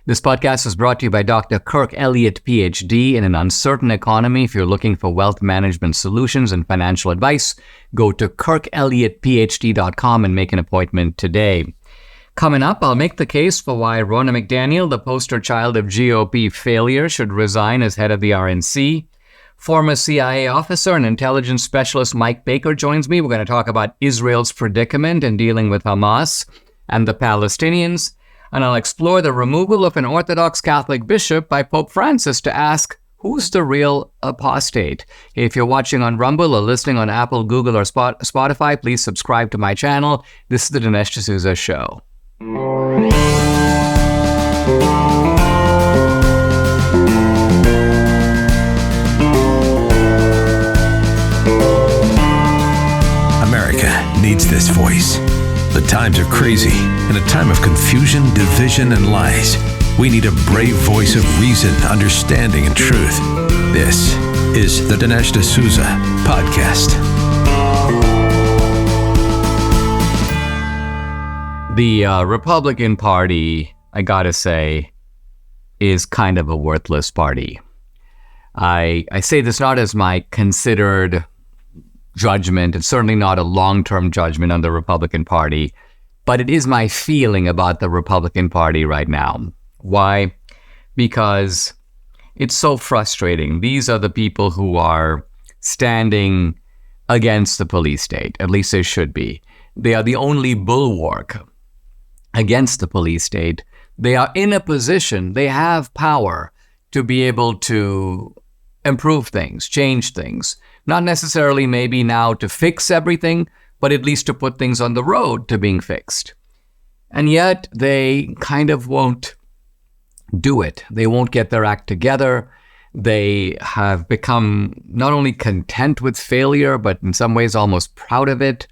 This podcast is brought to you by Dr. Kirk Elliott, PhD. In an uncertain economy, if you're looking for wealth management solutions and financial advice, go to kirkelliottphd.com and make an appointment today. Coming up, I'll make the case for why Ronna McDaniel, the poster child of GOP failure, should resign as head of the RNC. Former CIA officer and intelligence specialist Mike Baker joins me. We're going to talk about Israel's predicament in dealing with Hamas and the Palestinians. And I'll explore the removal of an Orthodox Catholic bishop by Pope Francis to ask, who's the real apostate? If you're watching on Rumble or listening on Apple, Google, or Spotify, please subscribe to my channel. This is the Dinesh D'Souza Show. America needs this voice. The times are crazy. In a time of confusion, division, and lies, we need a brave voice of reason, understanding, and truth. This is the Dinesh D'Souza Podcast. The Republican Party, I gotta say, is kind of a worthless party. I say this not as my considered judgment. It's certainly not a long-term judgment on the Republican Party, but it is my feeling about the Republican Party right now. Why? Because it's so frustrating. These are the people who are standing against the police state. At least they should be. They are the only bulwark against the police state. They are in a position, they have power to be able to improve things, change things. Not necessarily maybe now to fix everything, but at least to put things on the road to being fixed. And yet they kind of won't do it. They won't get their act together. They have become not only content with failure, but in some ways almost proud of it.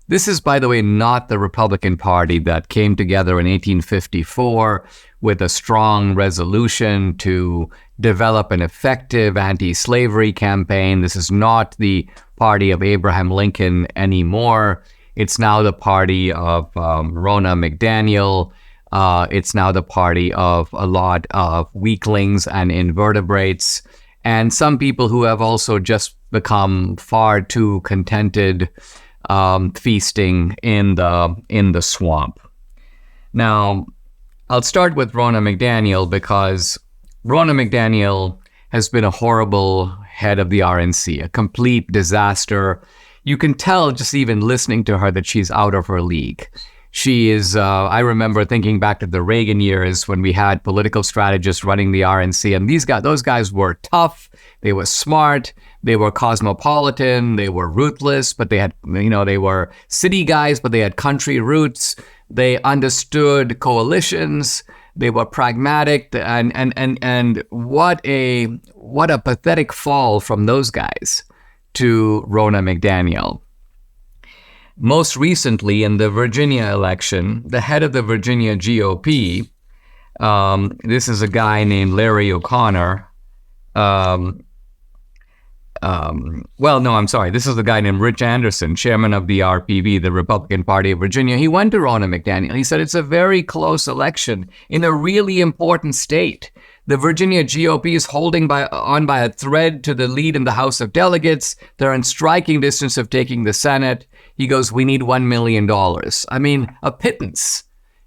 This is, by the way, not the Republican Party that came together in 1854 with a strong resolution to develop an effective anti-slavery campaign. This is not the party of Abraham Lincoln anymore. It's now the party of Ronna McDaniel. It's now the party of a lot of weaklings and invertebrates, and some people who have also just become far too contented feasting in the swamp. Now, I'll start with Ronna McDaniel because Ronna McDaniel has been a horrible head of the RNC, a complete disaster. You can tell just even listening to her that she's out of her league. She is, I remember thinking back to the Reagan years when we had political strategists running the RNC, and those guys were tough, they were smart, they were cosmopolitan, they were ruthless, but they had, they were city guys, but they had country roots. They understood coalitions. They were pragmatic, and what a pathetic fall from those guys to Ronna McDaniel. Most recently, in the Virginia election, the head of the Virginia GOP, this is a guy named Larry O'Connor. This is a guy named Rich Anderson, chairman of the RPV, the Republican Party of Virginia. He went to Ronna McDaniel. He said, it's a very close election in a really important state. The Virginia GOP is holding on by a thread to the lead in the House of Delegates. They're in striking distance of taking the Senate. He goes, we need $1 million. I mean, a pittance.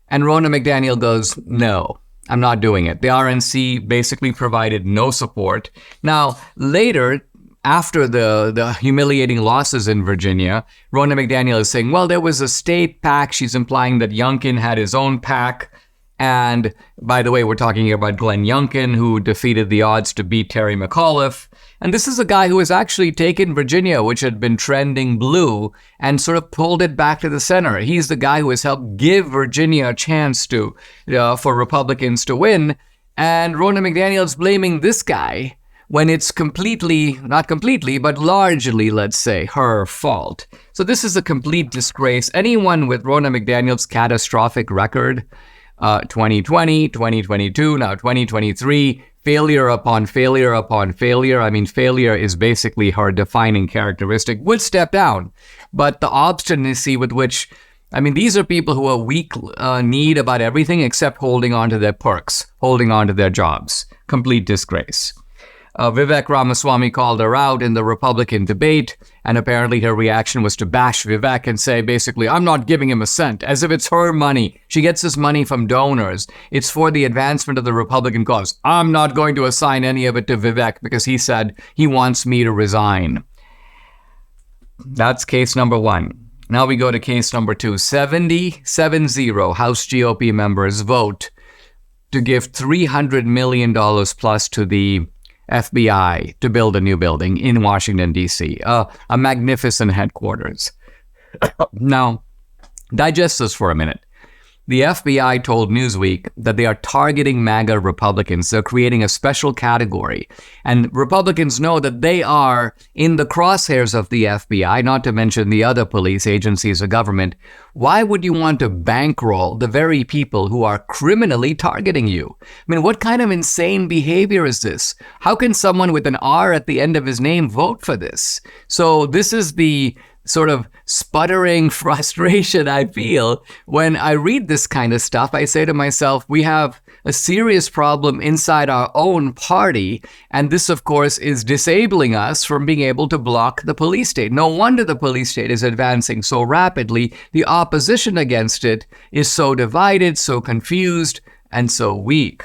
And Ronna McDaniel goes, no, I'm not doing it. The RNC basically provided no support. Now, later, after the humiliating losses in Virginia, Ronna McDaniel is saying, well, there was a state PAC. She's implying that Youngkin had his own PAC. And by the way, we're talking about Glenn Youngkin, who defeated the odds to beat Terry McAuliffe. And this is a guy who has actually taken Virginia, which had been trending blue, and sort of pulled it back to the center. He's the guy who has helped give Virginia a chance for Republicans to win. And Ronna McDaniel is blaming this guy when it's not completely, but largely, let's say, her fault. So this is a complete disgrace. Anyone with Ronna McDaniel's catastrophic record, 2020, 2022, now 2023, failure upon failure upon failure. I mean, failure is basically her defining characteristic, would step down. But the obstinacy with which I mean, these are people who are weak-kneed about everything except holding on to their perks, holding on to their jobs. Complete disgrace. Vivek Ramaswamy called her out in the Republican debate, and apparently her reaction was to bash Vivek and say, basically, I'm not giving him a cent, as if it's her money. She gets this money from donors. It's for the advancement of the Republican cause. I'm not going to assign any of it to Vivek because he said he wants me to resign. That's case number one. Now we go to case number two. 70 House GOP members vote to give $300 million plus to the FBI to build a new building in Washington, D.C., a magnificent headquarters. Now, digest this for a minute. The FBI told Newsweek that they are targeting MAGA Republicans. They're creating a special category. And Republicans know that they are in the crosshairs of the FBI, not to mention the other police agencies of government. Why would you want to bankroll the very people who are criminally targeting you? I mean, what kind of insane behavior is this? How can someone with an R at the end of his name vote for this? So this is the sort of sputtering frustration I feel when I read this kind of stuff. I say to myself, we have a serious problem inside our own party, and this, of course, is disabling us from being able to block the police state. No wonder the police state is advancing so rapidly. The opposition against it is so divided, so confused, and so weak.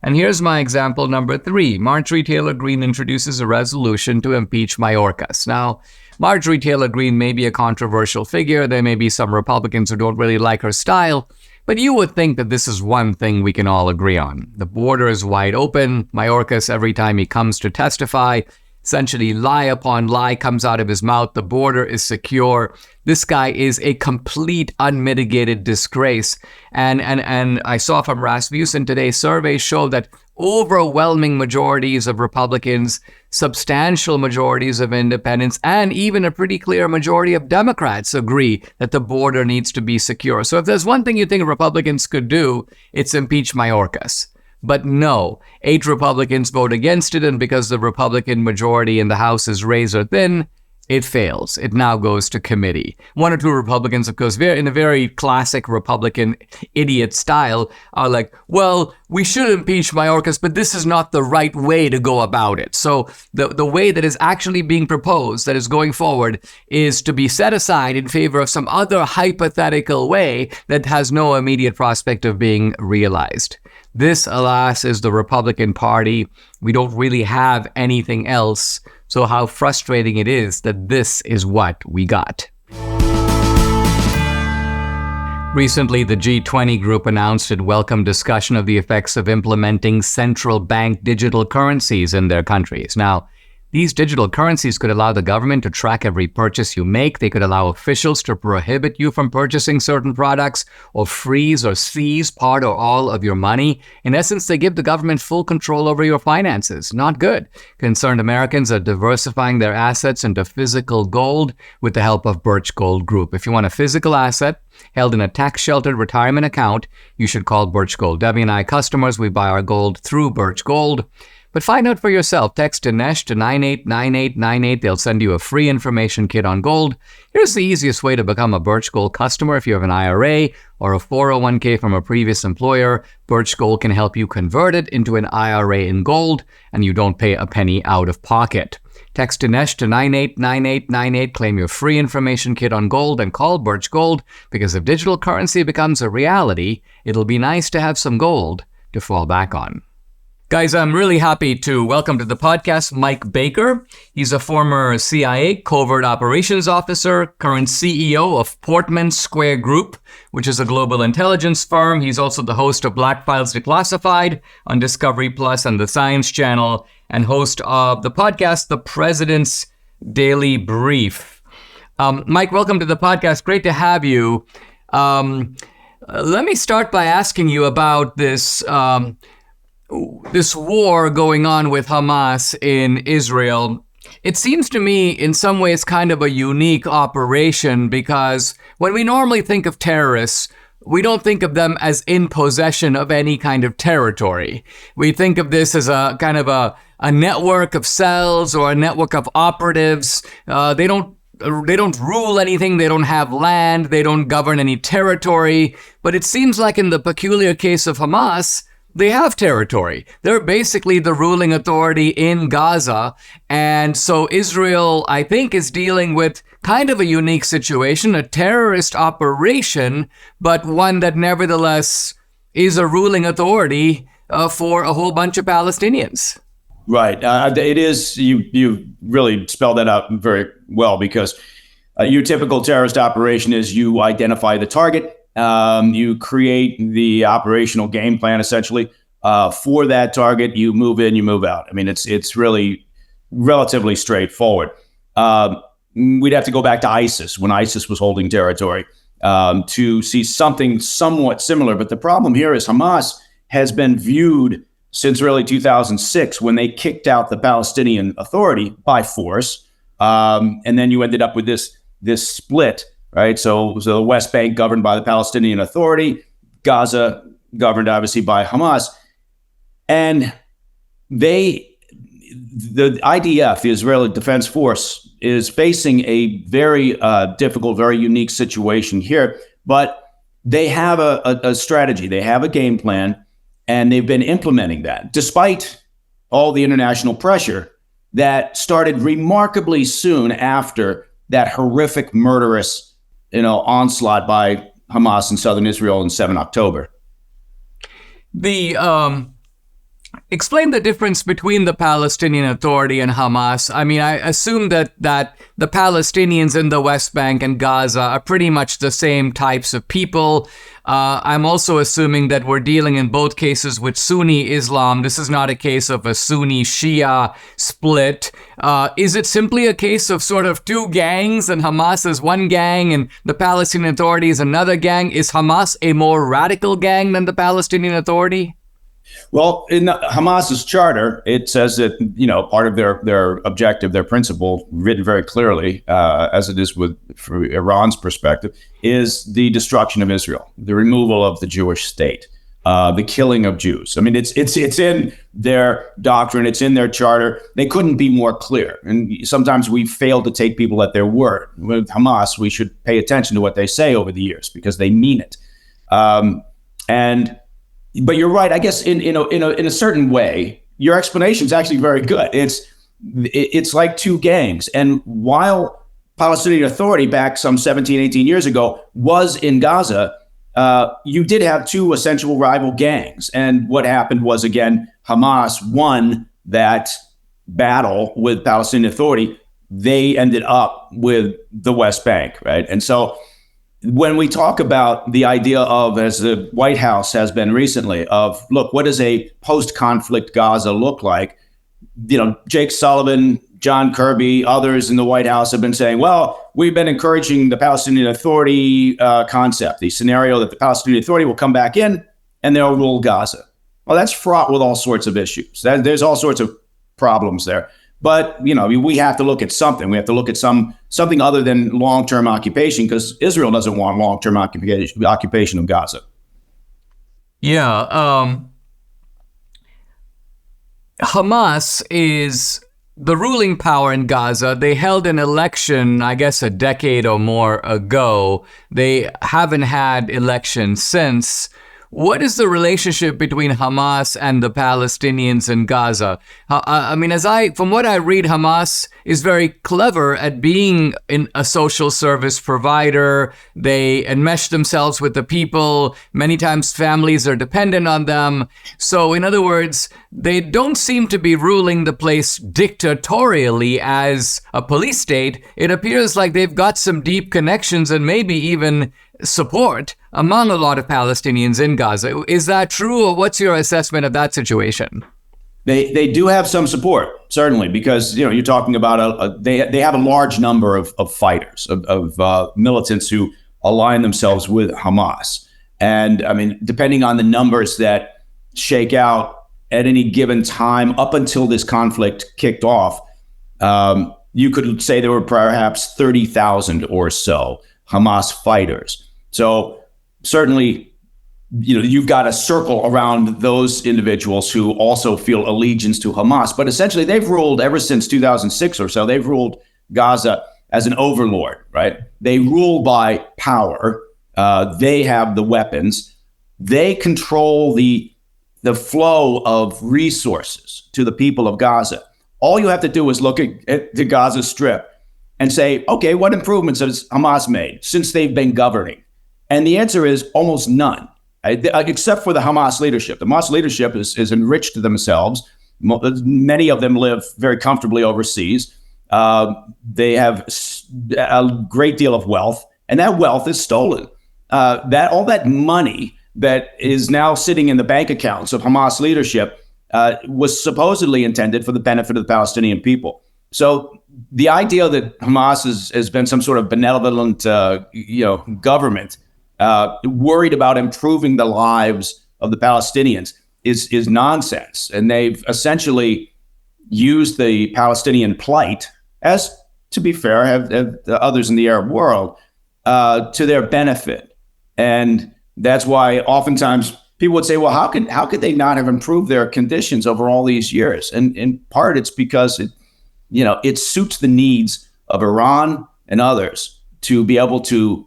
And here's my example number 3. Marjorie Taylor Greene introduces a resolution to impeach Mayorkas. Now, Marjorie Taylor Greene may be a controversial figure. There may be some Republicans who don't really like her style, but you would think that this is one thing we can all agree on. The border is wide open. Mayorkas, every time he comes to testify, essentially lie upon lie comes out of his mouth. The border is secure. This guy is a complete unmitigated disgrace. And I saw from Rasmussen today, surveys show that overwhelming majorities of Republicans, substantial majorities of independents, and even a pretty clear majority of Democrats agree that the border needs to be secure. So if there's one thing you think Republicans could do, it's impeach Mayorkas. But no, 8 Republicans vote against it, and because the Republican majority in the House is razor thin, it fails. It now goes to committee. 1 or 2 Republicans, of course, in a very classic Republican idiot style, are like, well, we should impeach Mayorkas, but this is not the right way to go about it. So the way that is actually being proposed, that is going forward, is to be set aside in favor of some other hypothetical way that has no immediate prospect of being realized. This, alas, is the Republican Party. We don't really have anything else. So how frustrating it is that this is what we got. Recently, the G20 group announced it welcomed discussion of the effects of implementing central bank digital currencies in their countries. Now, these digital currencies could allow the government to track every purchase you make. They could allow officials to prohibit you from purchasing certain products or freeze or seize part or all of your money. In essence, they give the government full control over your finances. Not good. Concerned Americans are diversifying their assets into physical gold with the help of Birch Gold Group. If you want a physical asset held in a tax-sheltered retirement account, you should call Birch Gold. Debbie and I customers, we buy our gold through Birch Gold. But find out for yourself. Text Dinesh to 989898. They'll send you a free information kit on gold. Here's the easiest way to become a Birch Gold customer. If you have an IRA or a 401k from a previous employer, Birch Gold can help you convert it into an IRA in gold, and you don't pay a penny out of pocket. Text Dinesh to 989898. Claim your free information kit on gold and call Birch Gold, because if digital currency becomes a reality, it'll be nice to have some gold to fall back on. Guys, I'm really happy to welcome to the podcast Mike Baker. He's a former CIA covert operations officer, current CEO of Portman Square Group, which is a global intelligence firm. He's also the host of Black Files Declassified on Discovery Plus and the Science Channel, and host of the podcast, The President's Daily Brief. Mike, welcome to the podcast. Great to have you. Let me start by asking you about this war going on with Hamas in Israel. It seems to me in some ways kind of a unique operation, because when we normally think of terrorists, we don't think of them as in possession of any kind of territory. We think of this as a kind of a network of cells or a network of operatives. They don't rule anything. They don't have land. They don't govern any territory. But it seems like in the peculiar case of Hamas, they have territory. They're basically the ruling authority in Gaza. And so Israel, I think, is dealing with kind of a unique situation, a terrorist operation, but one that nevertheless is a ruling authority for a whole bunch of Palestinians. Right. It is. You really spelled that out very well, because your typical terrorist operation is you identify the target. You create the operational game plan, essentially, for that target. You move in, you move out. I mean, it's really relatively straightforward. We'd have to go back to ISIS, when ISIS was holding territory, to see something somewhat similar. But the problem here is Hamas has been viewed since early 2006, when they kicked out the Palestinian Authority by force. And then you ended up with this split. Right, so the West Bank governed by the Palestinian Authority, Gaza governed obviously by Hamas, and the IDF, the Israeli Defense Force, is facing a very difficult, very unique situation here. But they have a strategy, they have a game plan, and they've been implementing that despite all the international pressure that started remarkably soon after that horrific, murderous onslaught by Hamas in southern Israel on 7 October. Explain the difference between the Palestinian Authority and Hamas. I mean, I assume that the Palestinians in the West Bank and Gaza are pretty much the same types of people. I'm also assuming that we're dealing in both cases with Sunni Islam. This is not a case of a Sunni Shia split. Is it simply a case of sort of two gangs, and Hamas is one gang and the Palestinian Authority is another gang? Is Hamas a more radical gang than the Palestinian Authority? Well, in Hamas's charter, it says that, part of their objective, their principle, written very clearly, as it is for Iran's perspective, is the destruction of Israel, the removal of the Jewish state, the killing of Jews. I mean, it's in their doctrine, it's in their charter. They couldn't be more clear. And sometimes we fail to take people at their word. With Hamas, we should pay attention to what they say over the years, because they mean it. But you're right. I guess in a certain way, your explanation is actually very good. It's like two gangs. And while Palestinian Authority back some 17, 18 years ago was in Gaza, you did have two essential rival gangs. And what happened was, again, Hamas won that battle with Palestinian Authority. They ended up with the West Bank, right? And so when we talk about the idea of, as the White House has been recently, of, look, what does a post-conflict Gaza look like? Jake Sullivan, John Kirby, others in the White House have been saying, well, we've been encouraging the Palestinian Authority concept, the scenario that the Palestinian Authority will come back in and they'll rule Gaza. Well, that's fraught with all sorts of issues. There's all sorts of problems there. But, we have to look at something. We have to look at something other than long-term occupation, because Israel doesn't want long-term occupation of Gaza. Yeah. Hamas is the ruling power in Gaza. They held an election, I guess, a decade or more ago. They haven't had elections since. What is the relationship between Hamas and the Palestinians in Gaza? From what I read, Hamas is very clever at being a social service provider. They enmesh themselves with the people. Many times families are dependent on them. So in other words, they don't seem to be ruling the place dictatorially as a police state. It appears like they've got some deep connections and maybe even support among a lot of Palestinians in Gaza. Is that true, or what's your assessment of that situation? They do have some support, certainly, because you're talking about they have a large number of fighters, of militants who align themselves with Hamas. And I mean, depending on the numbers that shake out at any given time up until this conflict kicked off, you could say there were perhaps 30,000 or so Hamas fighters. So certainly, you've got a circle around those individuals who also feel allegiance to Hamas. But essentially, they've ruled ever since 2006 or so. They've ruled Gaza as an overlord, right? They rule by power. They have the weapons. They control the flow of resources to the people of Gaza. All you have to do is look at the Gaza Strip and say, okay, what improvements has Hamas made since they've been governing? And the answer is almost none, except for the Hamas leadership. The Hamas leadership is enriched themselves. Many of them live very comfortably overseas. They have a great deal of wealth, and that wealth is stolen. All that money that is now sitting in the bank accounts of Hamas leadership was supposedly intended for the benefit of the Palestinian people. So the idea that Hamas has been some sort of benevolent, government worried about improving the lives of the Palestinians is nonsense. And they've essentially used the Palestinian plight, as, to be fair, have the others in the Arab world, to their benefit. And that's why oftentimes people would say, well, how could they not have improved their conditions over all these years? And in part, it's because it suits the needs of Iran and others to be able to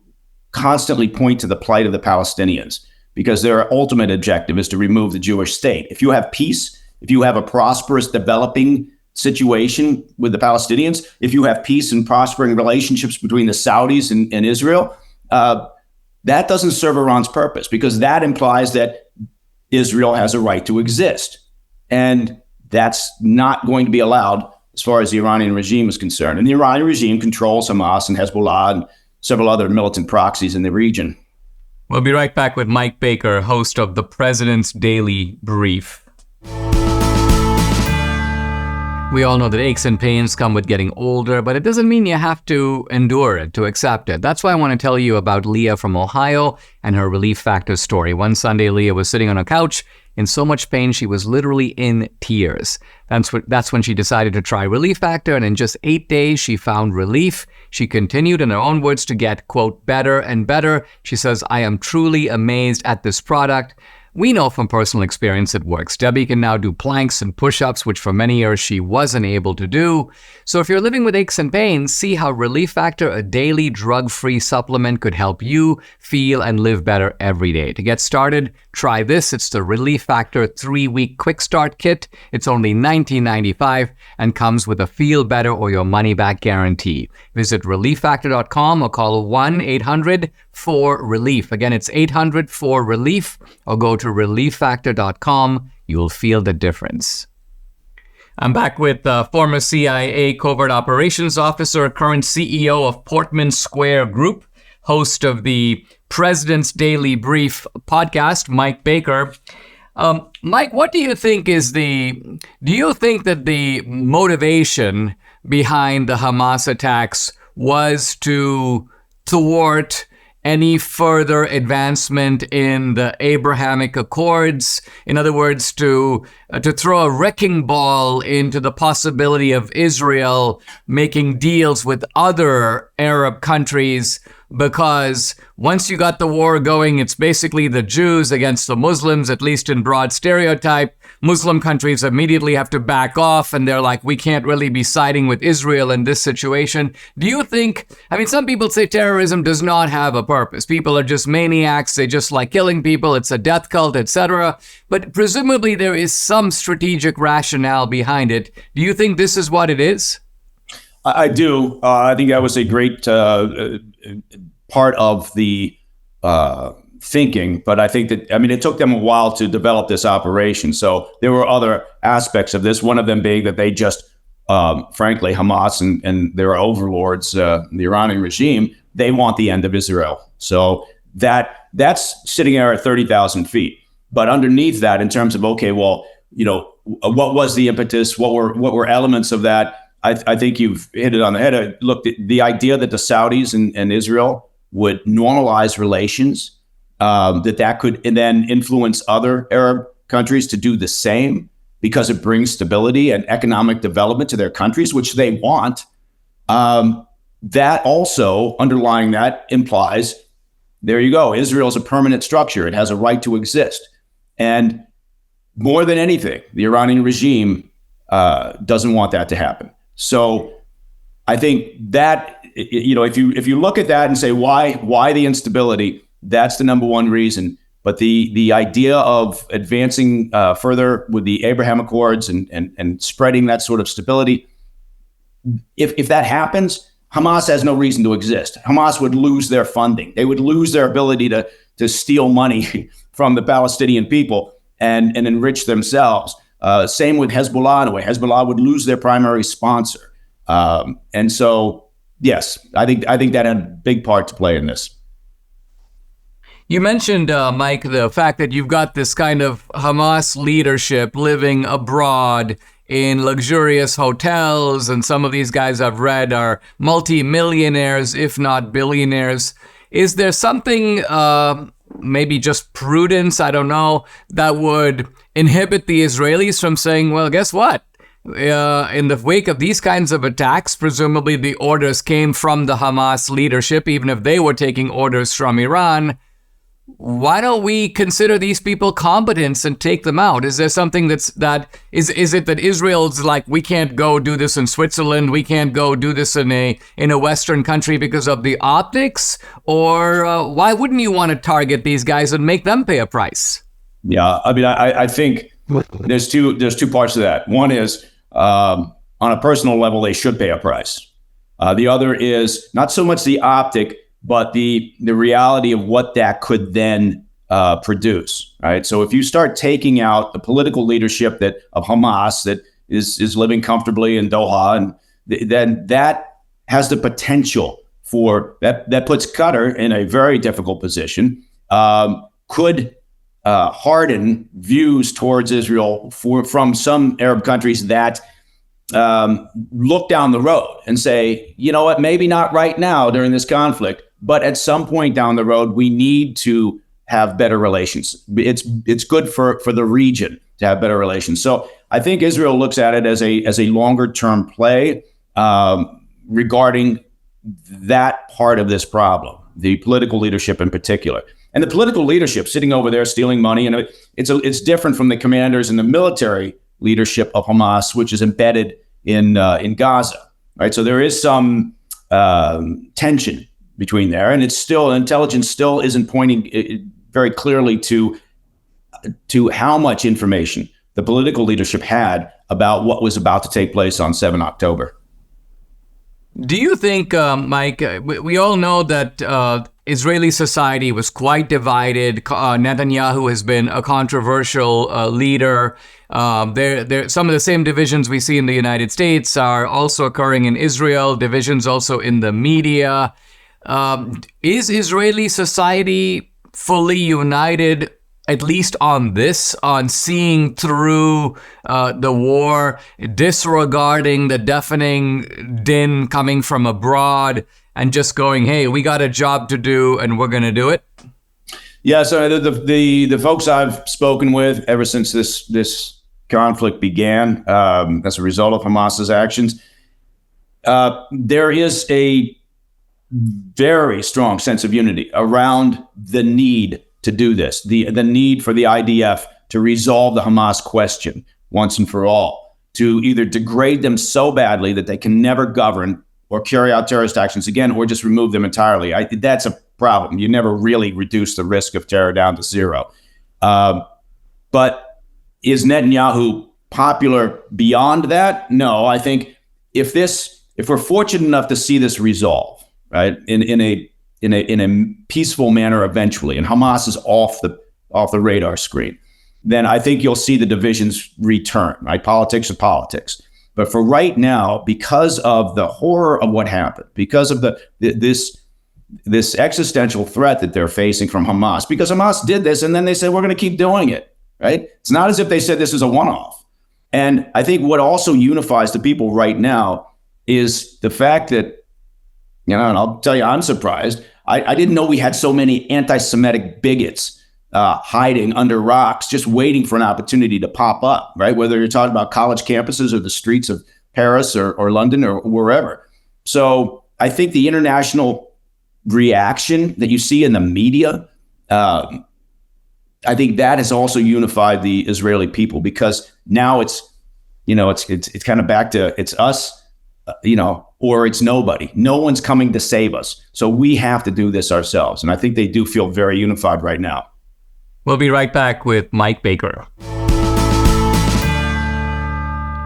constantly point to the plight of the Palestinians, because their ultimate objective is to remove the Jewish state. If you have peace, if you have a prosperous developing situation with the Palestinians, if you have peace and prospering relationships between the Saudis and Israel, that doesn't serve Iran's purpose, because that implies that Israel has a right to exist. And that's not going to be allowed as far as the Iranian regime is concerned. And the Iranian regime controls Hamas and Hezbollah and several other militant proxies in the region. We'll be right back with Mike Baker, host of the President's Daily Brief. We all know that aches and pains come with getting older, but it doesn't mean you have to endure it, to accept it. That's why I want to tell you about Leah from Ohio and her Relief Factor story. One Sunday, Leah was sitting on a couch in so much pain she was literally in tears. That's when she decided to try Relief Factor, and in just 8 days, she found relief. She continued, in her own words, to get, quote, better and better. She says, I am truly amazed at this product. We know from personal experience it works. Debbie can now do planks and push-ups, which for many years she wasn't able to do. So if you're living with aches and pains, see how Relief Factor, a daily drug-free supplement, could help you feel and live better every day. To get started, try this. It's the Relief Factor 3-week Quick Start Kit. It's only $19.95 and comes with a feel better or your money back guarantee. Visit relieffactor.com or call 1-800-4RELIEF. Again, it's 800-4RELIEF, or go to relieffactor.com. You'll feel the difference. I'm back with former CIA covert operations officer, current CEO of Portman Square Group, host of the President's Daily Brief podcast, Mike Baker. Mike, what do you think do you think that the motivation behind the Hamas attacks was to thwart any further advancement in the Abrahamic Accords? In other words, to throw a wrecking ball into the possibility of Israel making deals with other Arab countries, because once you got the war going, it's basically the Jews against the Muslims, at least in broad stereotype. Muslim countries immediately have to back off, and they're like, we can't really be siding with Israel in this situation. Do you think, some people say terrorism does not have a purpose. People are just maniacs. They just like killing people. It's a death cult, etc. But presumably there is some strategic rationale behind it. Do you think this is what it is? I do. I think that was a great part of the thinking, but I think that, it took them a while to develop this operation. So there were other aspects of this, one of them being that they just, frankly, Hamas and their overlords, the Iranian regime, they want the end of Israel. So that's sitting there at 30,000 feet. But underneath that, in terms of, okay, well, what was the impetus? What were elements of that? I think you've hit it on the head. Look, the idea that the Saudis and Israel would normalize relations, that could then influence other Arab countries to do the same, because it brings stability and economic development to their countries, which they want. That also, underlying that, implies, there you go, Israel's a permanent structure. It has a right to exist. And more than anything, the Iranian regime doesn't want that to happen. So I think that if you look at that and say why the instability, that's the number one reason. But the idea of advancing further with the Abraham Accords and spreading that sort of stability, if that happens, Hamas has no reason to exist. Hamas would lose their funding. They would lose their ability to steal money from the Palestinian people and enrich themselves. Same with Hezbollah in a way. Hezbollah would lose their primary sponsor. And so, yes, I think that had a big part to play in this. You mentioned, Mike, the fact that you've got this kind of Hamas leadership living abroad in luxurious hotels, and some of these guys I've read are multi-millionaires, if not billionaires. Is there something, maybe just prudence, I don't know, that would inhibit the Israelis from saying, well, guess what? In the wake of these kinds of attacks, presumably the orders came from the Hamas leadership, even if they were taking orders from Iran. Why don't we consider these people combatants and take them out? Is there something is it that Israel's like, we can't go do this in Switzerland, we can't go do this in a Western country because of the optics? Or why wouldn't you want to target these guys and make them pay a price? Yeah, I mean, I think there's two parts to that. One is on a personal level, they should pay a price. The other is not so much the optic, but the reality of what that could then produce, right? So if you start taking out the political leadership of Hamas that is living comfortably in Doha, and then that has the potential for that puts Qatar in a very difficult position, could harden views towards Israel from some Arab countries that look down the road and say, you know what, maybe not right now during this conflict, but at some point down the road, we need to have better relations. It's good for the region to have better relations. So I think Israel looks at it as a longer term play regarding that part of this problem, the political leadership in particular. And the political leadership sitting over there stealing money, and it's different from the commanders and the military leadership of Hamas, which is embedded in Gaza, right? So there is some tension between there, and intelligence still isn't pointing very clearly to how much information the political leadership had about what was about to take place on 7 October. Do you think, Mike, we all know that Israeli society was quite divided. Netanyahu has been a controversial leader. Some of the same divisions we see in the United States are also occurring in Israel, divisions also in the media. Is Israeli society fully united, at least on seeing through the war, disregarding the deafening din coming from abroad, and just going, hey, we got a job to do and we're going to do it? Yeah, so the folks I've spoken with ever since this conflict began, as a result of Hamas's actions, there is a very strong sense of unity around the need to do this, the need for the IDF to resolve the Hamas question once and for all, to either degrade them so badly that they can never govern or carry out terrorist actions again, or just remove them entirely. That's a problem. You never really reduce the risk of terror down to zero. But is Netanyahu popular beyond that? No, I think if we're fortunate enough to see this resolve, right, in a peaceful manner eventually, and Hamas is off the radar screen, then I think you'll see the divisions return, right? Politics are politics. But for right now, because of the horror of what happened, because of this existential threat that they're facing from Hamas, because Hamas did this and then they said, we're going to keep doing it, right? It's not as if they said this is a one-off. And I think what also unifies the people right now is the fact that, and I'll tell you, I'm surprised. I didn't know we had so many anti-Semitic bigots hiding under rocks, just waiting for an opportunity to pop up, right? Whether you're talking about college campuses or the streets of Paris or London or wherever. So I think the international reaction that you see in the media, I think that has also unified the Israeli people, because now it's kind of back to, it's us, or it's nobody. No one's coming to save us. So we have to do this ourselves. And I think they do feel very unified right now. We'll be right back with Mike Baker.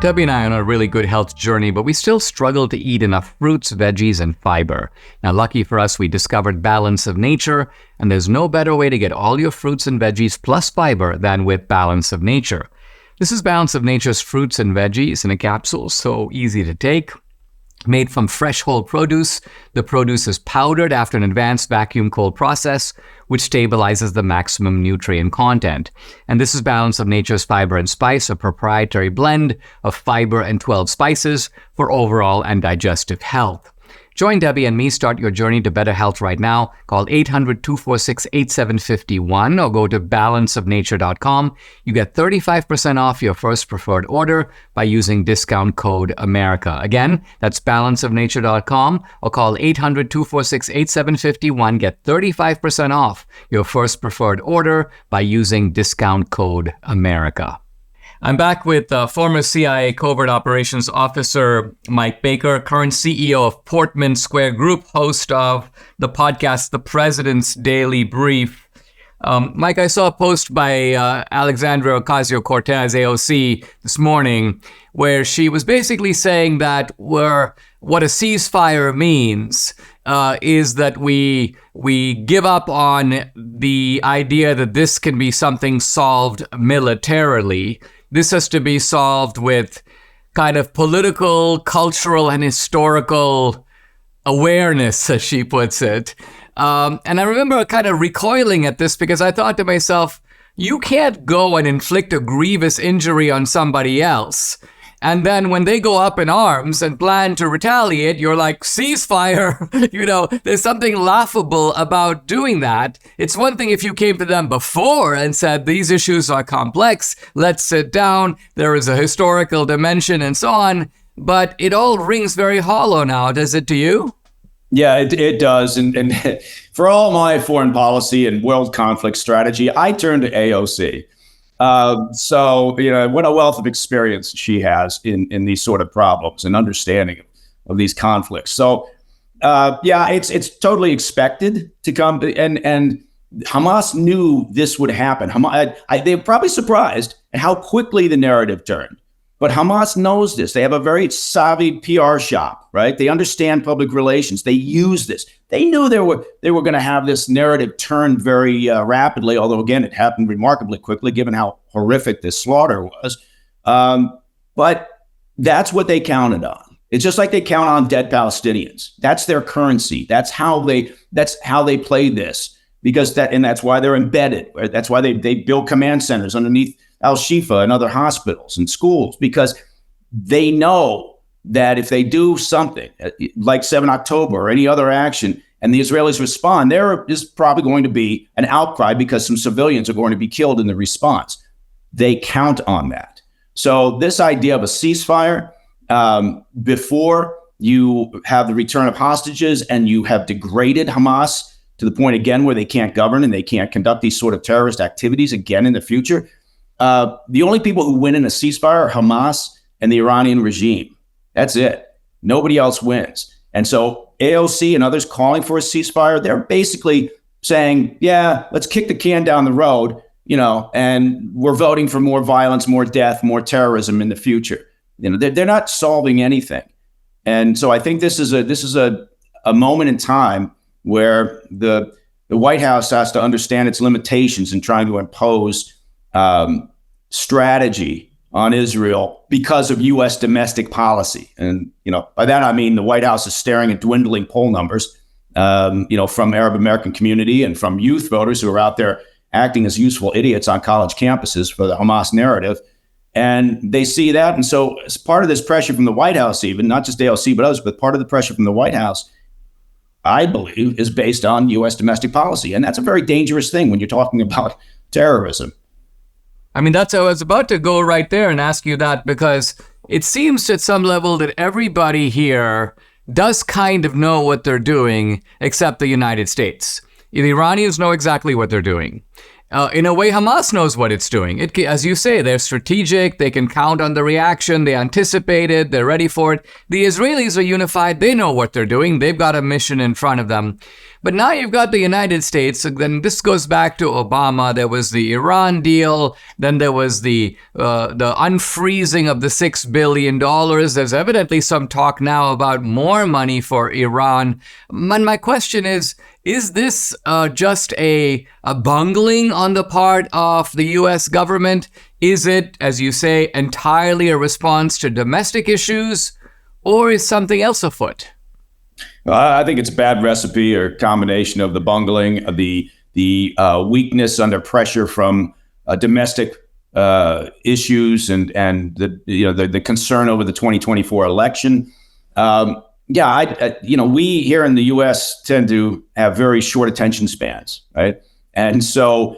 Debbie and I are on a really good health journey, but we still struggle to eat enough fruits, veggies, and fiber. Now, lucky for us, we discovered Balance of Nature, and there's no better way to get all your fruits and veggies plus fiber than with Balance of Nature. This is Balance of Nature's fruits and veggies in a capsule, so easy to take. Made from fresh whole produce, the produce is powdered after an advanced vacuum cold process, which stabilizes the maximum nutrient content. And this is Balance of Nature's Fiber and Spice, a proprietary blend of fiber and 12 spices for overall and digestive health. Join Debbie and me. Start your journey to better health right now. Call 800-246-8751 or go to balanceofnature.com. You get 35% off your first preferred order by using discount code America. Again, that's balanceofnature.com or call 800-246-8751. Get 35% off your first preferred order by using discount code America. I'm back with former CIA Covert Operations Officer Mike Baker, current CEO of Portman Square Group, host of the podcast The President's Daily Brief. Mike, I saw a post by Alexandria Ocasio-Cortez, AOC, this morning, where she was basically saying that what a ceasefire means is that we give up on the idea that this can be something solved militarily. This has to be solved with kind of political, cultural, and historical awareness, as she puts it. And I remember kind of recoiling at this because I thought to myself, you can't go and inflict a grievous injury on somebody else. And then when they go up in arms and plan to retaliate, you're like, ceasefire. There's something laughable about doing that. It's one thing if you came to them before and said, these issues are complex, let's sit down, there is a historical dimension and so on. But it all rings very hollow now. Does it to you? Yeah, it does. And for all my foreign policy and world conflict strategy, I turn to AOC. What a wealth of experience she has in these sort of problems and understanding of these conflicts. So, it's totally expected to come. And Hamas knew this would happen. They were probably surprised at how quickly the narrative turned. But Hamas knows this. They have a very savvy PR shop, right? They understand public relations. They use this. They knew they were going to have this narrative turn very rapidly, although, again, it happened remarkably quickly, given how horrific this slaughter was. But that's what they counted on. It's just like they count on dead Palestinians. That's their currency. That's how they play this, that's why they're embedded. Right? That's why they build command centers underneath Al-Shifa and other hospitals and schools, because they know that if they do something like 7 October or any other action and the Israelis respond, there is probably going to be an outcry because some civilians are going to be killed in the response. They count on that. So this idea of a ceasefire before you have the return of hostages and you have degraded Hamas to the point, again, where they can't govern and they can't conduct these sort of terrorist activities again in the future. The only people who win in a ceasefire are Hamas and the Iranian regime. That's it. Nobody else wins. And so AOC and others calling for a ceasefire, they're basically saying, yeah, let's kick the can down the road, and we're voting for more violence, more death, more terrorism in the future. They're not solving anything. And so I think this is a moment in time where the White House has to understand its limitations in trying to impose strategy on Israel because of U.S. domestic policy. And, by that, I mean the White House is staring at dwindling poll numbers, from Arab American community and from youth voters who are out there acting as useful idiots on college campuses for the Hamas narrative. And they see that. And so as part of this pressure from the White House, even not just AOC, but others, but part of the pressure from the White House, I believe, is based on U.S. domestic policy. And that's a very dangerous thing when you're talking about terrorism. I mean, I was about to go right there and ask you that, because it seems at some level that everybody here does kind of know what they're doing, except the United States. The Iranians know exactly what they're doing. in a way, Hamas knows what it's doing. As you say, they're strategic. They can count on the reaction. They anticipate it. They're ready for it. The Israelis are unified. They know what they're doing. They've got a mission in front of them. But now you've got the United States. Then this goes back to Obama. There was the Iran deal. Then there was the unfreezing of the $6 billion. There's evidently some talk now about more money for Iran. And my question is this just a bungling on the part of the U.S. government? Is it, as you say, entirely a response to domestic issues, or is something else afoot? I think it's a bad recipe or combination of the bungling, the weakness under pressure from domestic issues, and the concern over the 2024 election. We here in the U.S. tend to have very short attention spans, right? And so,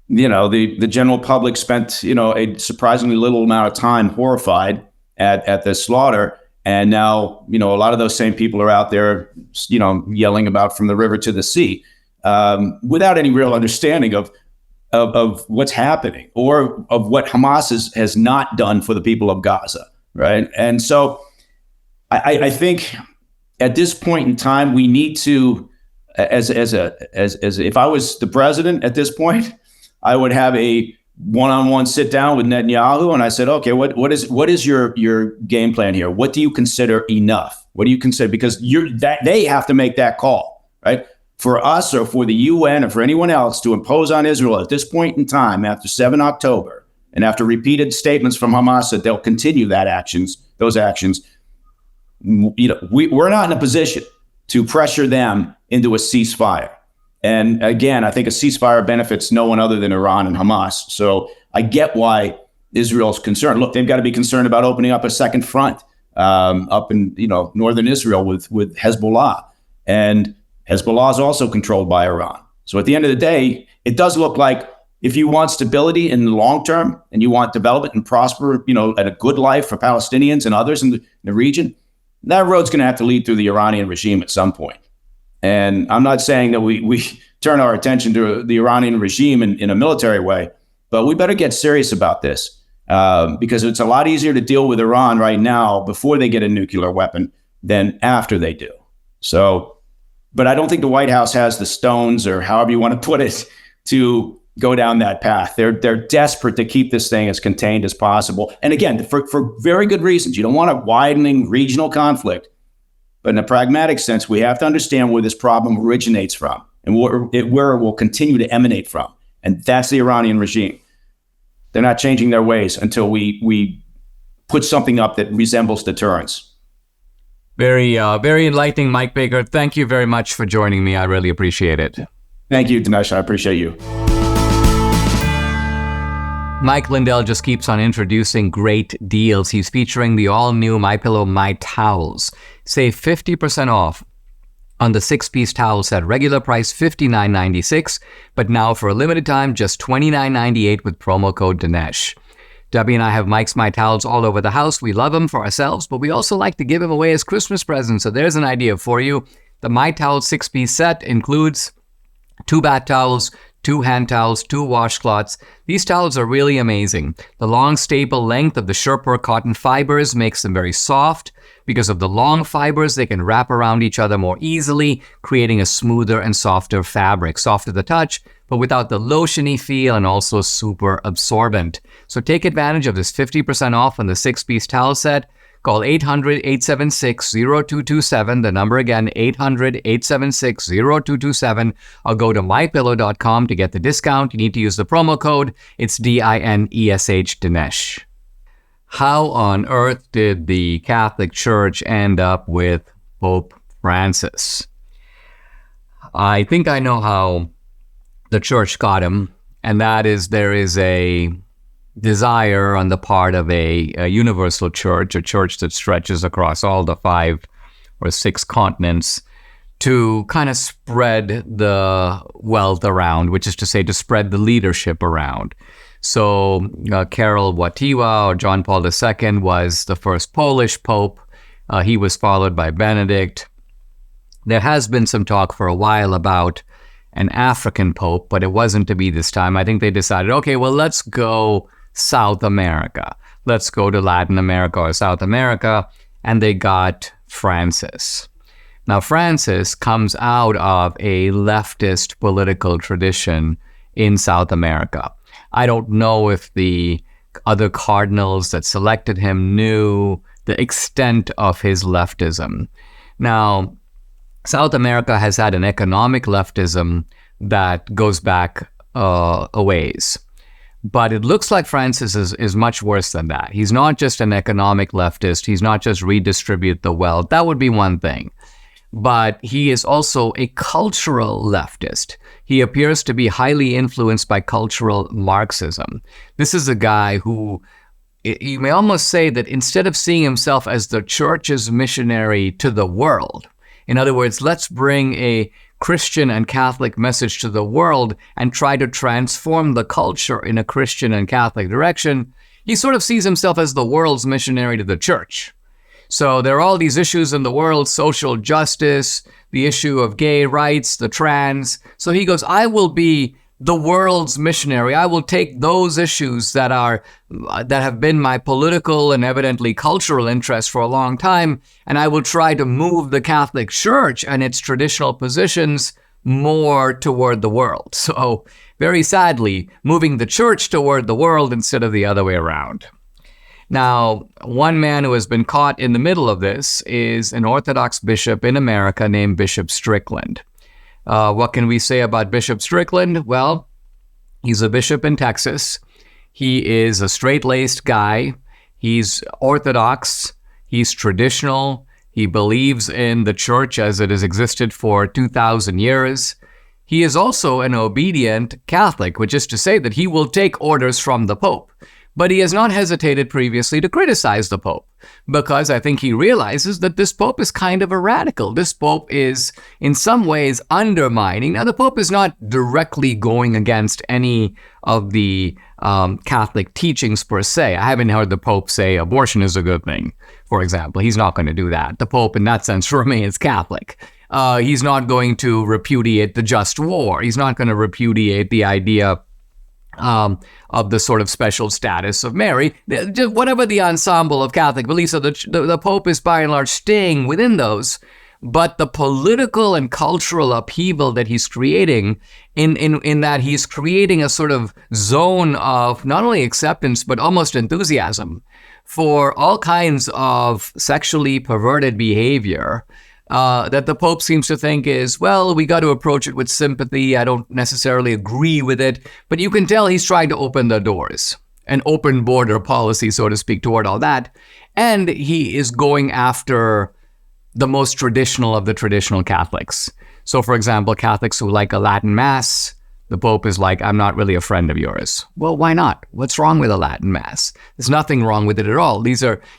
the general public spent, a surprisingly little amount of time horrified at the slaughter. And now, a lot of those same people are out there, yelling about from the river to the sea, without any real understanding of what's happening or of what Hamas has not done for the people of Gaza, right? And so I think at this point in time, we need to, as if I was the president at this point, I would have a one-on-one sit down with Netanyahu, and I said, okay, what is your game plan here? What do you consider enough? What do you consider? Because they have to make that call, right? For us or for the UN or for anyone else to impose on Israel at this point in time, after 7 October, and after repeated statements from Hamas that they'll continue those actions, we're not in a position to pressure them into a ceasefire. And again, I think a ceasefire benefits no one other than Iran and Hamas. So I get why Israel's concerned. Look, they've got to be concerned about opening up a second front up in northern Israel with Hezbollah. And Hezbollah is also controlled by Iran. So at the end of the day, it does look like if you want stability in the long term and you want development and prosper, at a good life for Palestinians and others in the region, that road's going to have to lead through the Iranian regime at some point. And I'm not saying that we turn our attention to the Iranian regime in a military way, but we better get serious about this because it's a lot easier to deal with Iran right now before they get a nuclear weapon than after they do. So, but I don't think the White House has the stones, or however you want to put it, to go down that path. They're desperate to keep this thing as contained as possible. And again, for very good reasons. You don't want a widening regional conflict. But in a pragmatic sense, we have to understand where this problem originates from and where it will continue to emanate from. And that's the Iranian regime. They're not changing their ways until we put something up that resembles deterrence. Very, very enlightening, Mike Baker. Thank you very much for joining me. I really appreciate it. Thank you, Dinesh. I appreciate you. Mike Lindell just keeps on introducing great deals. He's featuring the all-new MyPillow My Towels. Save 50% off on the 6-piece towel set. Regular price $59.96, but now for a limited time, just $29.98 with promo code Dinesh. Debbie and I have Mike's My Towels all over the house. We love them for ourselves, but we also like to give them away as Christmas presents. So there's an idea for you. The My Towels 6-piece set includes 2 bath towels, 2 hand towels, 2 washcloths. These towels are really amazing. The long stable length of the Sherpur cotton fibers makes them very soft. Because of the long fibers, they can wrap around each other more easily, creating a smoother and softer fabric. Soft to the touch, but without the lotiony feel, and also super absorbent. So take advantage of this 50% off on the 6-piece towel set. Call 800-876-0227. The number again, 800-876-0227. Or go to mypillow.com to get the discount. You need to use the promo code. It's DINESH, Dinesh. How on earth did the Catholic Church end up with Pope Francis? I think I know how the church got him, and that is there is a desire on the part of a universal church, a church that stretches across all the 5 or 6 continents, to kind of spread the wealth around, which is to say to spread the leadership around. So Karol Wojtyła, or John Paul II, was the first Polish pope. He was followed by Benedict. There has been some talk for a while about an African pope, but it wasn't to be this time. I think they decided, okay, well, let's go South America. Let's go to Latin America or South America. And they got Francis. Now, Francis comes out of a leftist political tradition in South America. I don't know if the other cardinals that selected him knew the extent of his leftism. Now, South America has had an economic leftism that goes back a ways. But it looks like Francis is much worse than that. He's not just an economic leftist. He's not just redistribute the wealth. That would be one thing. But he is also a cultural leftist. He appears to be highly influenced by cultural Marxism. This is a guy who, you may almost say that instead of seeing himself as the church's missionary to the world, in other words, let's bring a Christian and Catholic message to the world and try to transform the culture in a Christian and Catholic direction, he sort of sees himself as the world's missionary to the church. So there are all these issues in the world, social justice, the issue of gay rights, the trans. So he goes, I will be the world's missionary. I will take those issues that have been my political and evidently cultural interest for a long time, and I will try to move the Catholic Church and its traditional positions more toward the world. So very sadly, moving the church toward the world instead of the other way around. Now, one man who has been caught in the middle of this is an Orthodox bishop in America named Bishop Strickland. What can we say about Bishop Strickland? Well, he's a bishop in Texas. He is a straight-laced guy. He's Orthodox. He's traditional. He believes in the church as it has existed for 2,000 years. He is also an obedient Catholic, which is to say that he will take orders from the Pope. But he has not hesitated previously to criticize the Pope, because I think he realizes that this Pope is kind of a radical. This Pope is, in some ways, undermining. Now, the Pope is not directly going against any of the Catholic teachings per se. I haven't heard the Pope say abortion is a good thing, for example. He's not going to do that. The Pope, in that sense, remains Catholic. He's not going to repudiate the just war. He's not going to repudiate the idea of the sort of special status of Mary, just whatever the ensemble of Catholic beliefs. So the Pope is by and large staying within those, but the political and cultural upheaval that he's creating, in that he's creating a sort of zone of not only acceptance, but almost enthusiasm for all kinds of sexually perverted behavior, that the Pope seems to think is, well, we got to approach it with sympathy. I don't necessarily agree with it, but you can tell he's trying to open the doors, an open border policy, so to speak, toward all that. And he is going after the most traditional of the traditional Catholics. So, for example, Catholics who like a Latin Mass, the Pope is like, I'm not really a friend of yours. Well, why not? What's wrong with a Latin Mass? There's nothing wrong with it at all.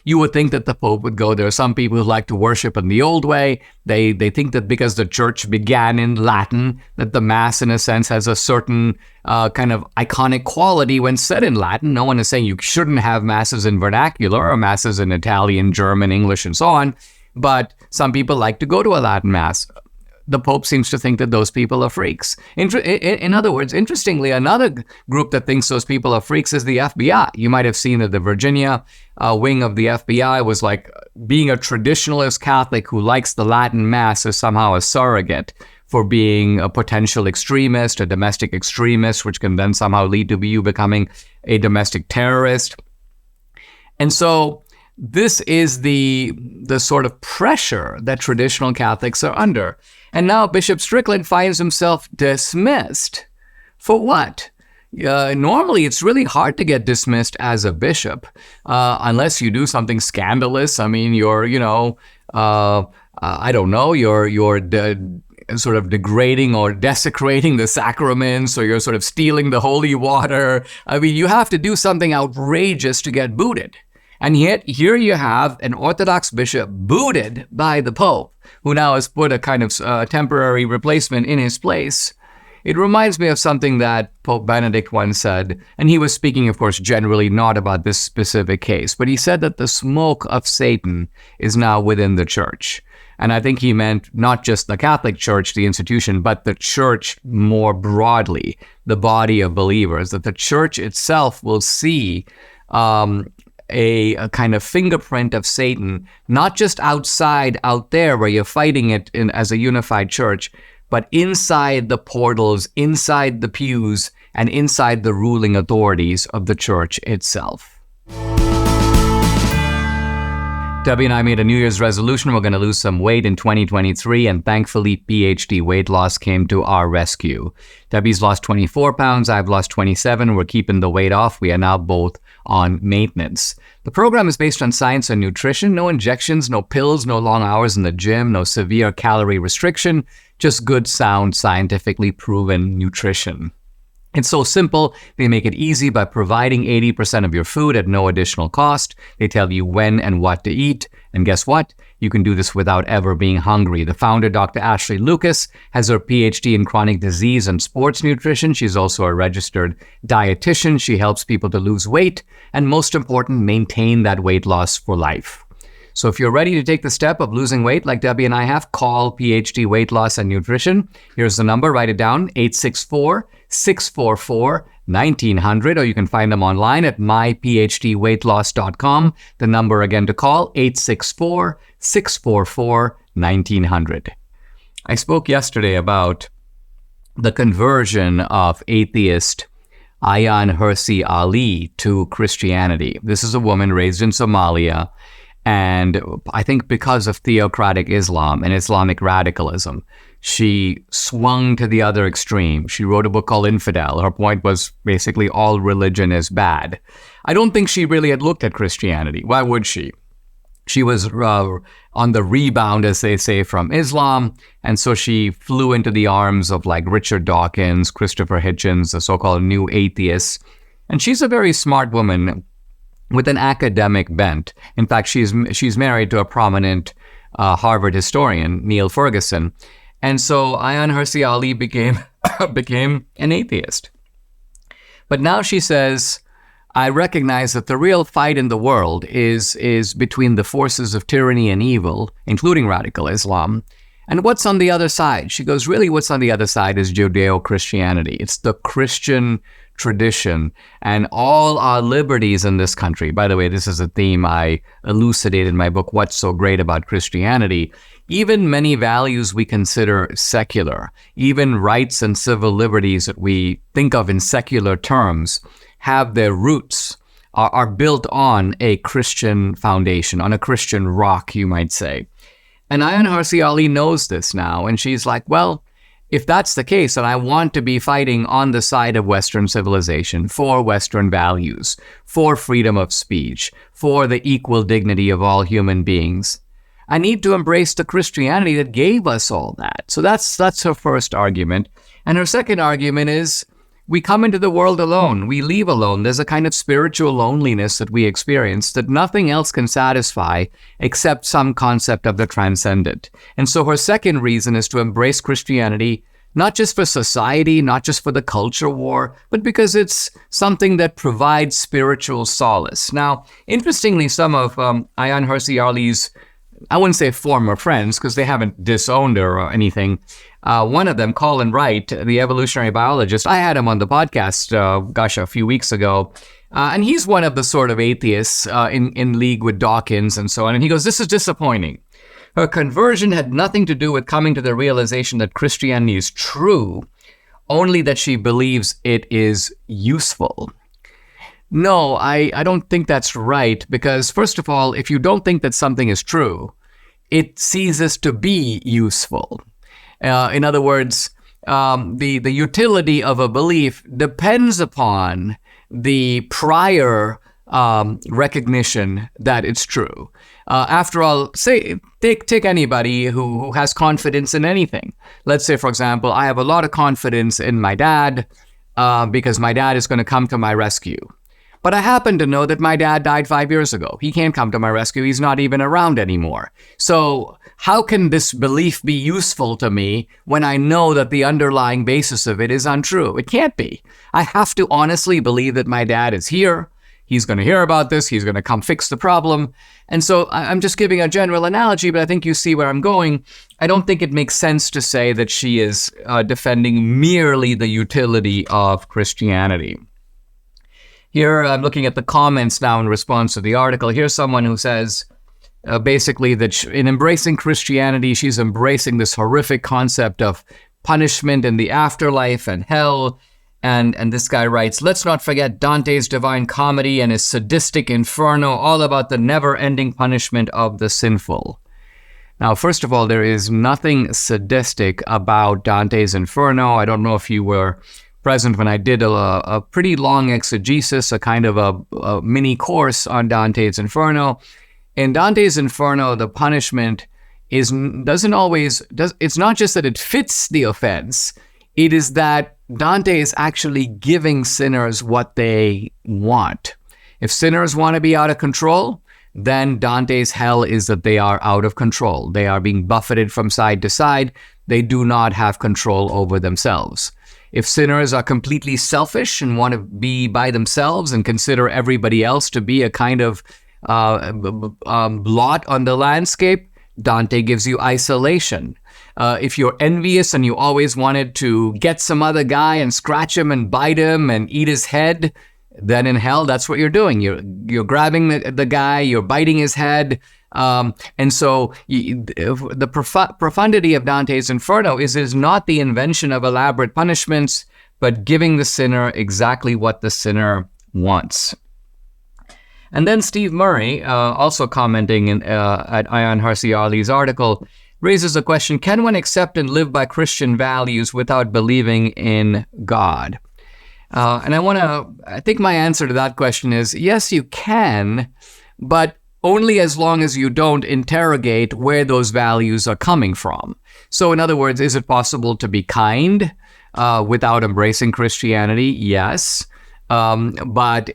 You would think that the Pope would go. There are some people who like to worship in the old way. They think that because the church began in Latin, that the Mass, in a sense, has a certain kind of iconic quality when said in Latin. No one is saying you shouldn't have Masses in vernacular or Masses in Italian, German, English, and so on. But some people like to go to a Latin Mass. The Pope seems to think that those people are freaks. In other words, interestingly, another group that thinks those people are freaks is the FBI. You might have seen that the Virginia wing of the FBI was like, being a traditionalist Catholic who likes the Latin Mass is somehow a surrogate for being a potential extremist, a domestic extremist, which can then somehow lead to you becoming a domestic terrorist. And so this is the sort of pressure that traditional Catholics are under. And now Bishop Strickland finds himself dismissed. For what? Normally, it's really hard to get dismissed as a bishop, unless you do something scandalous. I mean, you're sort of degrading or desecrating the sacraments, or you're sort of stealing the holy water. I mean, you have to do something outrageous to get booted. And yet, here you have an Orthodox bishop booted by the Pope, who now has put a kind of temporary replacement in his place. It reminds me of something that Pope Benedict once said, and he was speaking, of course, generally not about this specific case, but he said that the smoke of Satan is now within the church. And I think he meant not just the Catholic Church, the institution, but the church more broadly, the body of believers, that the church itself will see a kind of fingerprint of Satan, not just outside, out there where you're fighting it as a unified church, but inside the portals, inside the pews, and inside the ruling authorities of the church itself. Debbie and I made a New Year's resolution. We're going to lose some weight in 2023, and thankfully, PhD weight loss came to our rescue. Debbie's lost 24 pounds. I've lost 27. We're keeping the weight off. We are now both on maintenance. The program is based on science and nutrition. No injections, no pills, no long hours in the gym, no severe calorie restriction, just good, sound, scientifically proven nutrition. It's so simple. They make it easy by providing 80% of your food at no additional cost. They tell you when and what to eat. And guess what? You can do this without ever being hungry. The founder, Dr. Ashley Lucas, has her PhD in chronic disease and sports nutrition. She's also a registered dietitian. She helps people to lose weight and, most important, maintain that weight loss for life. So if you're ready to take the step of losing weight like Debbie and I have, call PhD Weight Loss and Nutrition. Here's the number. Write it down, 864-644-1900, or you can find them online at myphdweightloss.com. The number again to call, 864-644-1900. I spoke yesterday about the conversion of atheist Ayaan Hirsi Ali to Christianity. This is a woman raised in Somalia, and I think because of theocratic Islam and Islamic radicalism, she swung to the other extreme. She wrote a book called Infidel. Her point was basically all religion is bad. I don't think she really had looked at Christianity. Why would she? She was on the rebound, as they say, from Islam. And so she flew into the arms of like Richard Dawkins, Christopher Hitchens, the so-called new atheists. And she's a very smart woman with an academic bent. In fact, she's married to a prominent Harvard historian, Neil Ferguson. And so Ayaan Hirsi Ali became an atheist. But now she says, I recognize that the real fight in the world is between the forces of tyranny and evil, including radical Islam. And what's on the other side? She goes, really, what's on the other side is Judeo-Christianity. It's the Christian tradition and all our liberties in this country. By the way, this is a theme I elucidate in my book, What's So Great About Christianity. Even many values we consider secular, even rights and civil liberties that we think of in secular terms, have their roots, are built on a Christian foundation, on a Christian rock, you might say. And Ayaan Hirsi Ali knows this now, and she's like, well, if that's the case, then I want to be fighting on the side of Western civilization, for Western values, for freedom of speech, for the equal dignity of all human beings. I need to embrace the Christianity that gave us all that. So that's her first argument. And her second argument is, we come into the world alone. We leave alone. There's a kind of spiritual loneliness that we experience that nothing else can satisfy except some concept of the transcendent. And so her second reason is to embrace Christianity, not just for society, not just for the culture war, but because it's something that provides spiritual solace. Now, interestingly, some of Ayaan Hirsi Ali's, I wouldn't say former friends, because they haven't disowned her or anything. One of them, Colin Wright, the evolutionary biologist, I had him on the podcast, a few weeks ago. And he's one of the sort of atheists in league with Dawkins and so on. And he goes, this is disappointing. Her conversion had nothing to do with coming to the realization that Christianity is true, only that she believes it is useful. No, I don't think that's right, because first of all, if you don't think that something is true, it ceases to be useful. In other words, the utility of a belief depends upon the prior recognition that it's true. After all, say take anybody who has confidence in anything. Let's say, for example, I have a lot of confidence in my dad because my dad is going to come to my rescue. But I happen to know that my dad died 5 years ago. He can't come to my rescue. He's not even around anymore. So how can this belief be useful to me when I know that the underlying basis of it is untrue? It can't be. I have to honestly believe that my dad is here. He's going to hear about this. He's going to come fix the problem. And so I'm just giving a general analogy, but I think you see where I'm going. I don't think it makes sense to say that she is defending merely the utility of Christianity. Here, I'm looking at the comments now in response to the article. Here's someone who says, basically, that in embracing Christianity, she's embracing this horrific concept of punishment in the afterlife and hell. And this guy writes, let's not forget Dante's Divine Comedy and his sadistic inferno, all about the never-ending punishment of the sinful. Now, first of all, there is nothing sadistic about Dante's Inferno. I don't know if you were present when I did a pretty long exegesis, a kind of a mini course on Dante's Inferno. In Dante's Inferno, the punishment it's not just that it fits the offense, it is that Dante is actually giving sinners what they want. If sinners want to be out of control, then Dante's hell is that they are out of control. They are being buffeted from side to side. They do not have control over themselves. If sinners are completely selfish and want to be by themselves and consider everybody else to be a kind of blot on the landscape, Dante gives you isolation. If you're envious and you always wanted to get some other guy and scratch him and bite him and eat his head, then in hell, that's what you're doing. You're grabbing the guy, you're biting his head. And so the profundity of Dante's Inferno is not the invention of elaborate punishments, but giving the sinner exactly what the sinner wants. And then Steve Murray, also commenting at Ayaan Hirsi Ali's article, raises a question, can one accept and live by Christian values without believing in God? And I think my answer to that question is, yes, you can, but only as long as you don't interrogate where those values are coming from. So in other words, is it possible to be kind without embracing Christianity? Yes. But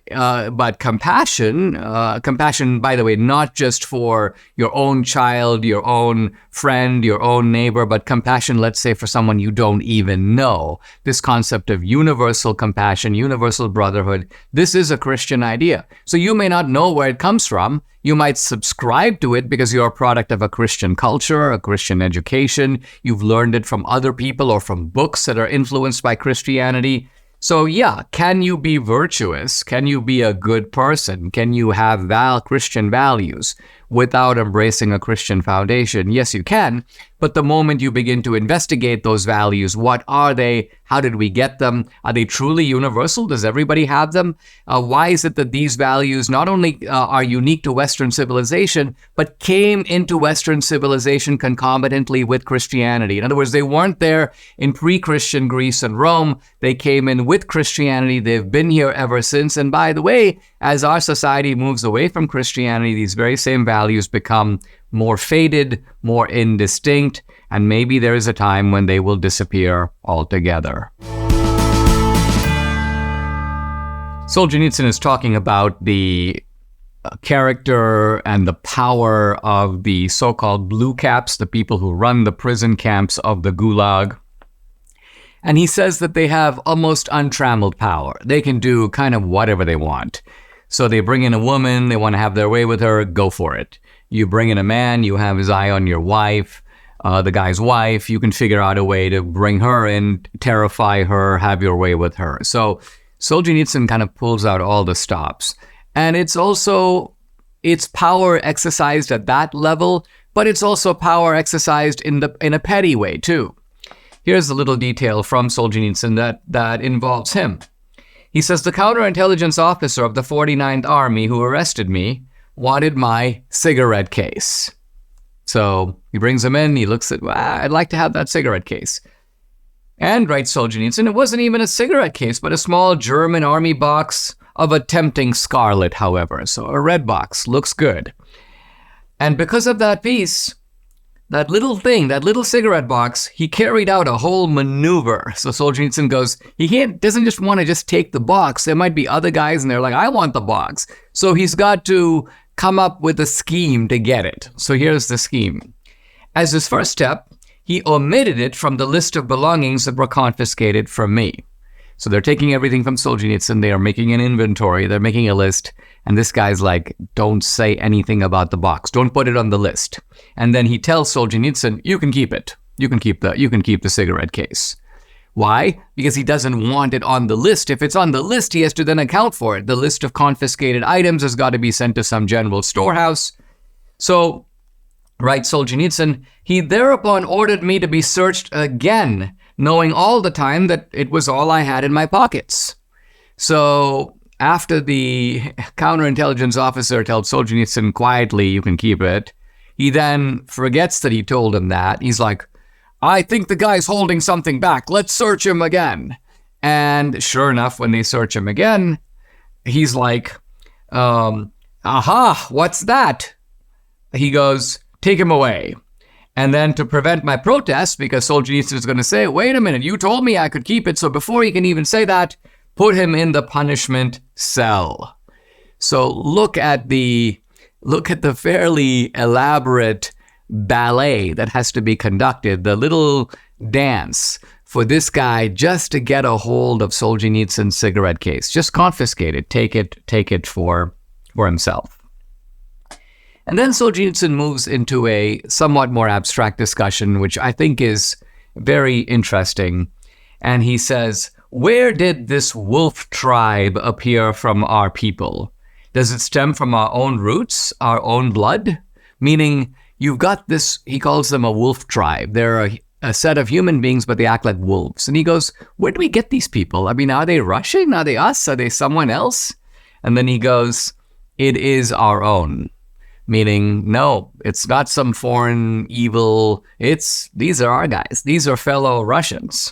compassion, by the way, not just for your own child, your own friend, your own neighbor, but compassion, let's say, for someone you don't even know. This concept of universal compassion, universal brotherhood, this is a Christian idea. So you may not know where it comes from. You might subscribe to it because you're a product of a Christian culture, a Christian education. You've learned it from other people or from books that are influenced by Christianity. So yeah, can you be virtuous? Can you be a good person? Can you have Christian values without embracing a Christian foundation? Yes, you can. But the moment you begin to investigate those values, what are they? How did we get them? Are they truly universal? Does everybody have them? Why is it that these values not only are unique to Western civilization, but came into Western civilization concomitantly with Christianity? In other words, they weren't there in pre-Christian Greece and Rome. They came in with Christianity. They've been here ever since. And by the way, as our society moves away from Christianity, these very same values become more faded, more indistinct, and maybe there is a time when they will disappear altogether. Solzhenitsyn is talking about the character and the power of the so-called blue caps, the people who run the prison camps of the Gulag. And he says that they have almost untrammeled power. They can do kind of whatever they want. So they bring in a woman, they want to have their way with her, go for it. You bring in a man, you have his eye on your wife, the guy's wife, you can figure out a way to bring her in, terrify her, have your way with her. So Solzhenitsyn kind of pulls out all the stops. And it's power exercised at that level, but it's also power exercised in a petty way too. Here's a little detail from Solzhenitsyn that involves him. He says, the counterintelligence officer of the 49th Army who arrested me wanted my cigarette case. So he brings him in, he looks at, I'd like to have that cigarette case. And, writes Solzhenitsyn, it wasn't even a cigarette case, but a small German army box of a tempting scarlet, however. So a red box, looks good. And because of that piece, that little thing, that little cigarette box, he carried out a whole maneuver. So Solzhenitsyn goes, doesn't just want to just take the box. There might be other guys and they're like, I want the box. So he's got to come up with a scheme to get it. So here's the scheme. As his first step, he omitted it from the list of belongings that were confiscated from me. So they're taking everything from Solzhenitsyn. They are making an inventory. They're making a list. And this guy's like, don't say anything about the box. Don't put it on the list. And then he tells Solzhenitsyn, you can keep it. You can keep the cigarette case. Why? Because he doesn't want it on the list. If it's on the list, he has to then account for it. The list of confiscated items has got to be sent to some general storehouse. So, writes Solzhenitsyn, he thereupon ordered me to be searched again, knowing all the time that it was all I had in my pockets. So after the counterintelligence officer tells Solzhenitsyn quietly, you can keep it, he then forgets that he told him that. He's like, I think the guy's holding something back. Let's search him again. And sure enough, when they search him again, he's like, aha, what's that? He goes, take him away. And then to prevent my protest, because Solzhenitsyn is going to say, wait a minute, you told me I could keep it. So before he can even say that, put him in the punishment cell. So look at the fairly elaborate ballet that has to be conducted, the little dance for this guy just to get a hold of Solzhenitsyn's cigarette case. Just confiscate it, take it for himself. And then Solzhenitsyn moves into a somewhat more abstract discussion, which I think is very interesting. And he says, where did this wolf tribe appear from our people? Does it stem from our own roots, our own blood? Meaning, you've got this, he calls them a wolf tribe. They're a set of human beings, but they act like wolves. And he goes, where do we get these people? I mean, are they Russian? Are they us? Are they someone else? And then he goes, it is our own. Meaning, no, it's not some foreign evil. These are our guys. These are fellow Russians.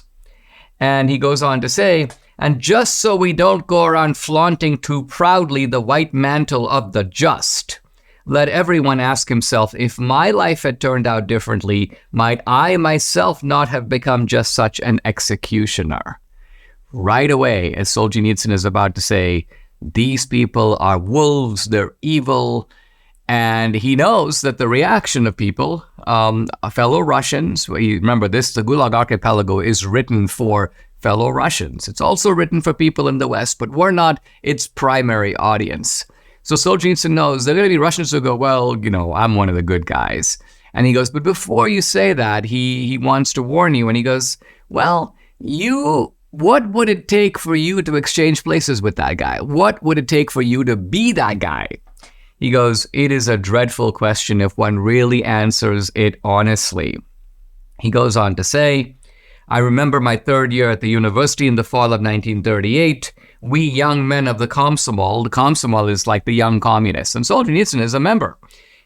And he goes on to say, and just so we don't go around flaunting too proudly the white mantle of the just, let everyone ask himself, if my life had turned out differently, might I myself not have become just such an executioner? Right away, as Solzhenitsyn is about to say, these people are wolves, they're evil. And he knows that the reaction of people, fellow Russians, remember this, the Gulag Archipelago is written for fellow Russians. It's also written for people in the West, but we're not its primary audience. So Solzhenitsyn knows there are going to be Russians who go, well, I'm one of the good guys. And he goes, but before you say that, he wants to warn you. And he goes, well, what would it take for you to exchange places with that guy? What would it take for you to be that guy? He goes, it is a dreadful question if one really answers it honestly. He goes on to say, I remember my third year at the university in the fall of 1938. We young men of the Komsomol is like the young communists, and Solzhenitsyn is a member.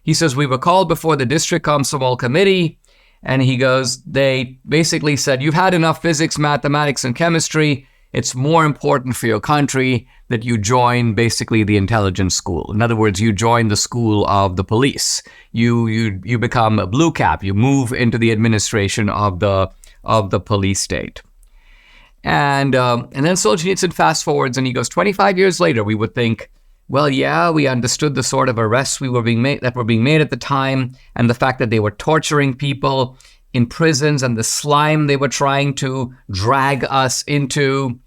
He says, we were called before the district Komsomol committee, and he goes, they basically said, you've had enough physics, mathematics, and chemistry. It's more important for your country that you join basically the intelligence school. In other words, you join the school of the police. You become a blue cap. You move into the administration of the police state. And then Solzhenitsyn fast forwards and he goes, 25 years later, we would think, well, yeah, we understood the sort of arrests that were being made at the time, and the fact that they were torturing people in prisons and the slime they were trying to drag us into.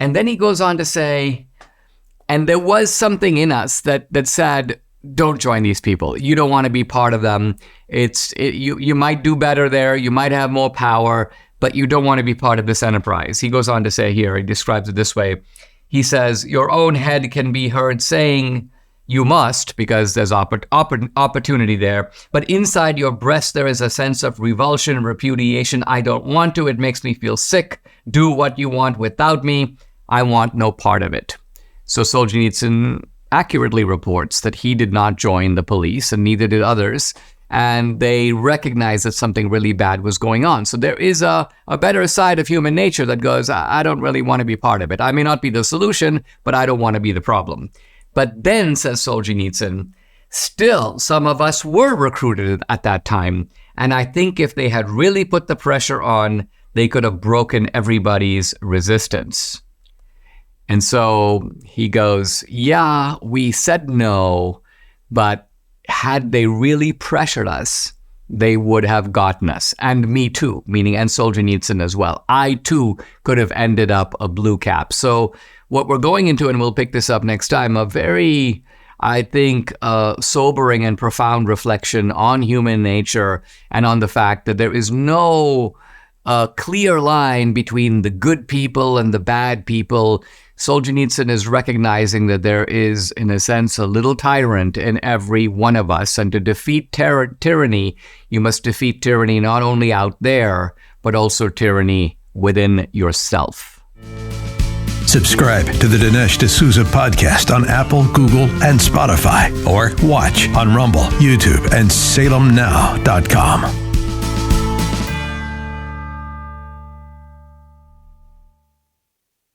And then he goes on to say, and there was something in us that said, don't join these people. You don't want to be part of them. You might do better there. You might have more power, but you don't want to be part of this enterprise. He goes on to say here, he describes it this way. He says, your own head can be heard saying, you must, because there's opportunity there. But inside your breast, there is a sense of revulsion and repudiation. I don't want to. It makes me feel sick. Do what you want without me. I want no part of it. So Solzhenitsyn accurately reports that he did not join the police, and neither did others. And they recognized that something really bad was going on. So there is a better side of human nature that goes, I don't really want to be part of it. I may not be the solution, but I don't want to be the problem. But then, says Solzhenitsyn, Still, some of us were recruited at that time. And I think if they had really put the pressure on, they could have broken everybody's resistance. And so he goes, yeah, we said no, but had they really pressured us, they would have gotten us. And me too, meaning and Solzhenitsyn as well. I too could have ended up a blue cap. So what we're going into, and we'll pick this up next time, a very, I think, sobering and profound reflection on human nature and on the fact that there is no clear line between the good people and the bad people. Solzhenitsyn is recognizing that there is, in a sense, a little tyrant in every one of us. And to defeat tyranny, you must defeat tyranny not only out there, but also tyranny within yourself. Subscribe to the Dinesh D'Souza podcast on Apple, Google, and Spotify, or watch on Rumble, YouTube, and SalemNow.com.